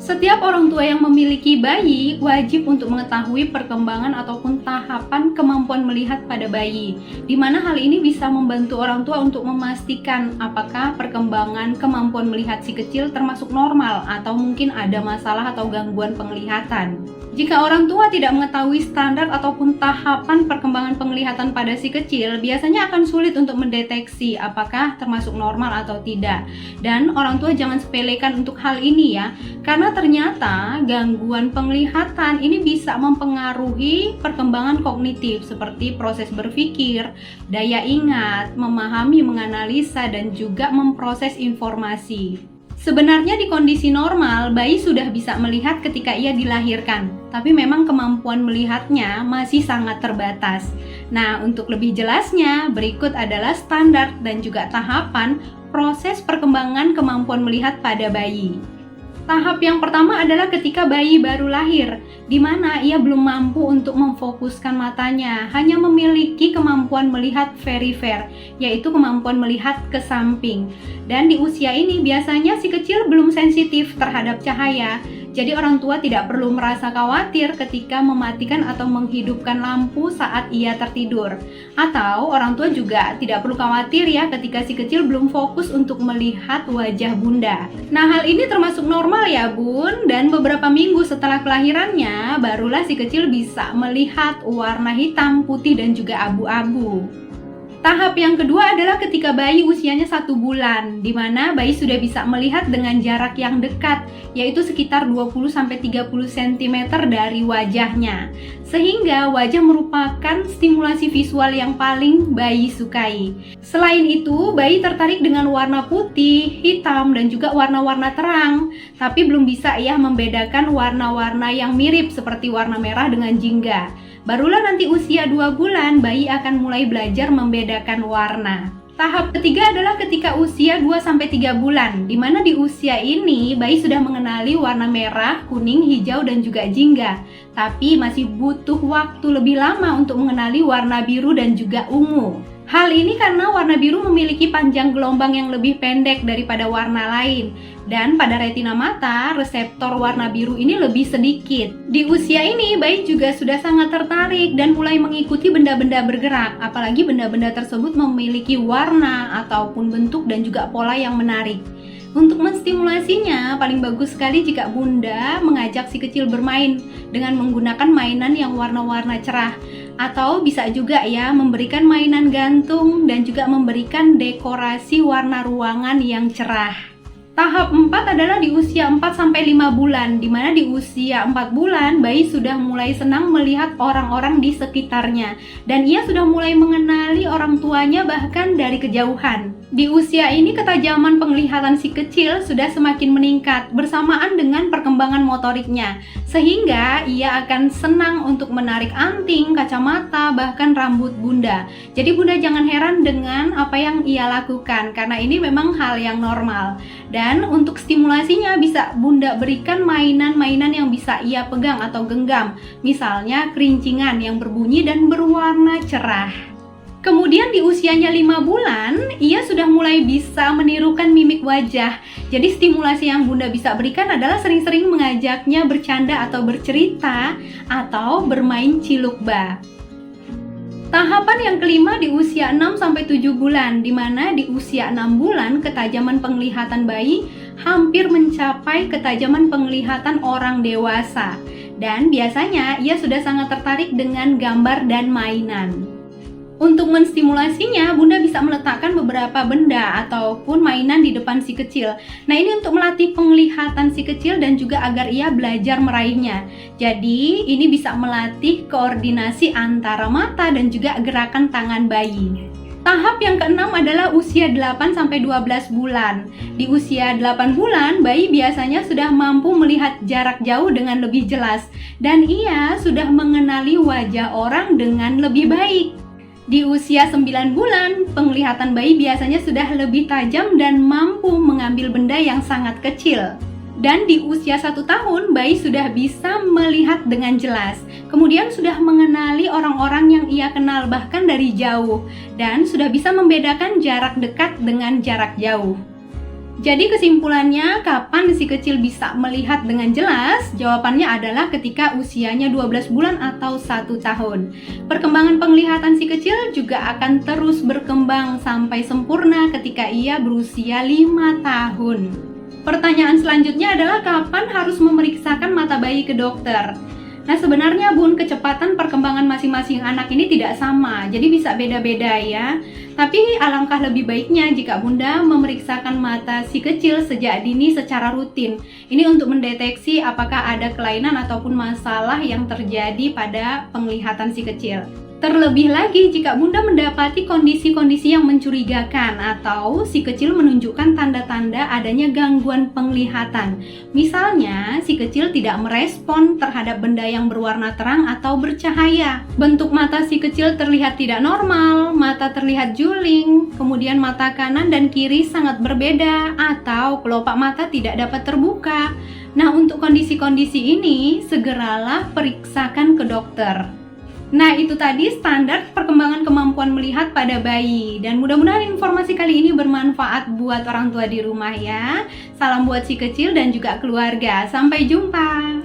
Setiap orang tua yang memiliki bayi wajib untuk mengetahui perkembangan ataupun tahapan kemampuan melihat pada bayi, di mana hal ini bisa membantu orang tua untuk memastikan apakah perkembangan kemampuan melihat si kecil termasuk normal atau mungkin ada masalah atau gangguan penglihatan. Jika orang tua tidak mengetahui standar ataupun tahapan perkembangan penglihatan pada si kecil, biasanya akan sulit untuk mendeteksi apakah termasuk normal atau tidak. Dan orang tua jangan sepelekan untuk hal ini ya, karena ternyata gangguan penglihatan ini bisa mempengaruhi perkembangan kognitif seperti proses berpikir, daya ingat, memahami, menganalisa, dan juga memproses informasi. Sebenarnya di kondisi normal, bayi sudah bisa melihat ketika ia dilahirkan, tapi memang kemampuan melihatnya masih sangat terbatas. Nah, untuk lebih jelasnya, berikut adalah standar dan juga tahapan proses perkembangan kemampuan melihat pada bayi. Tahap yang pertama adalah ketika bayi baru lahir, di mana ia belum mampu untuk memfokuskan matanya, hanya memiliki kemampuan melihat perifer, yaitu kemampuan melihat ke samping. Dan di usia ini biasanya si kecil belum sensitif terhadap cahaya, jadi orang tua tidak perlu merasa khawatir ketika mematikan atau menghidupkan lampu saat ia tertidur. Atau orang tua juga tidak perlu khawatir ya ketika si kecil belum fokus untuk melihat wajah bunda. Nah, hal ini termasuk normal ya bun, dan beberapa minggu setelah kelahirannya barulah si kecil bisa melihat warna hitam, putih, dan juga abu-abu. Tahap yang kedua adalah ketika bayi usianya 1 bulan, di mana bayi sudah bisa melihat dengan jarak yang dekat, yaitu sekitar 20-30 cm dari wajahnya. Sehingga wajah merupakan stimulasi visual yang paling bayi sukai. Selain itu, bayi tertarik dengan warna putih, hitam, dan juga warna-warna terang, tapi belum bisa ya membedakan warna-warna yang mirip seperti warna merah dengan jingga. Barulah nanti usia 2 bulan, bayi akan mulai belajar membedakan warna. Tahap ketiga adalah ketika usia 2-3 bulan, di mana di usia ini bayi sudah mengenali warna merah, kuning, hijau, dan juga jingga. Tapi masih butuh waktu lebih lama untuk mengenali warna biru dan juga ungu. Hal ini karena warna biru memiliki panjang gelombang yang lebih pendek daripada warna lain. Dan pada retina mata, reseptor warna biru ini lebih sedikit. Di usia ini, bayi juga sudah sangat tertarik dan mulai mengikuti benda-benda bergerak. Apalagi benda-benda tersebut memiliki warna ataupun bentuk dan juga pola yang menarik. Untuk menstimulasinya, paling bagus sekali jika bunda mengajak si kecil bermain dengan menggunakan mainan yang warna-warna cerah. Atau bisa juga ya memberikan mainan gantung dan juga memberikan dekorasi warna ruangan yang cerah. Tahap 4 adalah di usia 4-5 bulan, di mana di usia 4 bulan bayi sudah mulai senang melihat orang-orang di sekitarnya dan ia sudah mulai mengenali orang tuanya bahkan dari kejauhan. Di usia ini ketajaman penglihatan si kecil sudah semakin meningkat bersamaan dengan perkembangan motoriknya, sehingga ia akan senang untuk menarik anting, kacamata, bahkan rambut bunda. Jadi bunda jangan heran dengan apa yang ia lakukan, karena ini memang hal yang normal. Dan untuk stimulasinya bisa bunda berikan mainan-mainan yang bisa ia pegang atau genggam, misalnya kerincingan yang berbunyi dan berwarna cerah. Kemudian di usianya 5 bulan, ia sudah mulai bisa menirukan mimik wajah. Jadi stimulasi yang bunda bisa berikan adalah sering-sering mengajaknya bercanda atau bercerita atau bermain cilukba. Tahapan yang kelima di usia 6-7 bulan, di mana di usia 6 bulan ketajaman penglihatan bayi hampir mencapai ketajaman penglihatan orang dewasa. Dan biasanya ia sudah sangat tertarik dengan gambar dan mainan. Untuk menstimulasinya, bunda bisa meletakkan beberapa benda ataupun mainan di depan si kecil. Nah, ini untuk melatih penglihatan si kecil dan juga agar ia belajar meraihnya. Jadi, ini bisa melatih koordinasi antara mata dan juga gerakan tangan bayi. Tahap yang keenam adalah usia 8-12 bulan. Di usia 8 bulan, bayi biasanya sudah mampu melihat jarak jauh dengan lebih jelas. Dan ia sudah mengenali wajah orang dengan lebih baik. Di usia 9 bulan, penglihatan bayi biasanya sudah lebih tajam dan mampu mengambil benda yang sangat kecil. Dan di usia 1 tahun, bayi sudah bisa melihat dengan jelas. Kemudian sudah mengenali orang-orang yang ia kenal bahkan dari jauh. Dan sudah bisa membedakan jarak dekat dengan jarak jauh. Jadi kesimpulannya, kapan si kecil bisa melihat dengan jelas? Jawabannya adalah ketika usianya 12 bulan atau 1 tahun. Perkembangan penglihatan si kecil juga akan terus berkembang sampai sempurna ketika ia berusia 5 tahun. Pertanyaan selanjutnya adalah kapan harus memeriksakan mata bayi ke dokter? Nah sebenarnya Bun, kecepatan perkembangan masing-masing anak ini tidak sama, jadi bisa beda-beda ya. Tapi alangkah lebih baiknya jika Bunda memeriksakan mata si kecil sejak dini secara rutin. Ini untuk mendeteksi apakah ada kelainan ataupun masalah yang terjadi pada penglihatan si kecil. Terlebih lagi jika Bunda mendapati kondisi-kondisi yang mencurigakan atau si kecil menunjukkan tanda-tanda adanya gangguan penglihatan. Misalnya, si kecil tidak merespon terhadap benda yang berwarna terang atau bercahaya. Bentuk mata si kecil terlihat tidak normal, mata terlihat juling, kemudian mata kanan dan kiri sangat berbeda, atau kelopak mata tidak dapat terbuka. Nah, untuk kondisi-kondisi ini, segeralah periksakan ke dokter. Nah, itu tadi standar perkembangan kemampuan melihat pada bayi. Dan mudah-mudahan informasi kali ini bermanfaat buat orang tua di rumah ya. Salam buat si kecil dan juga keluarga. Sampai jumpa.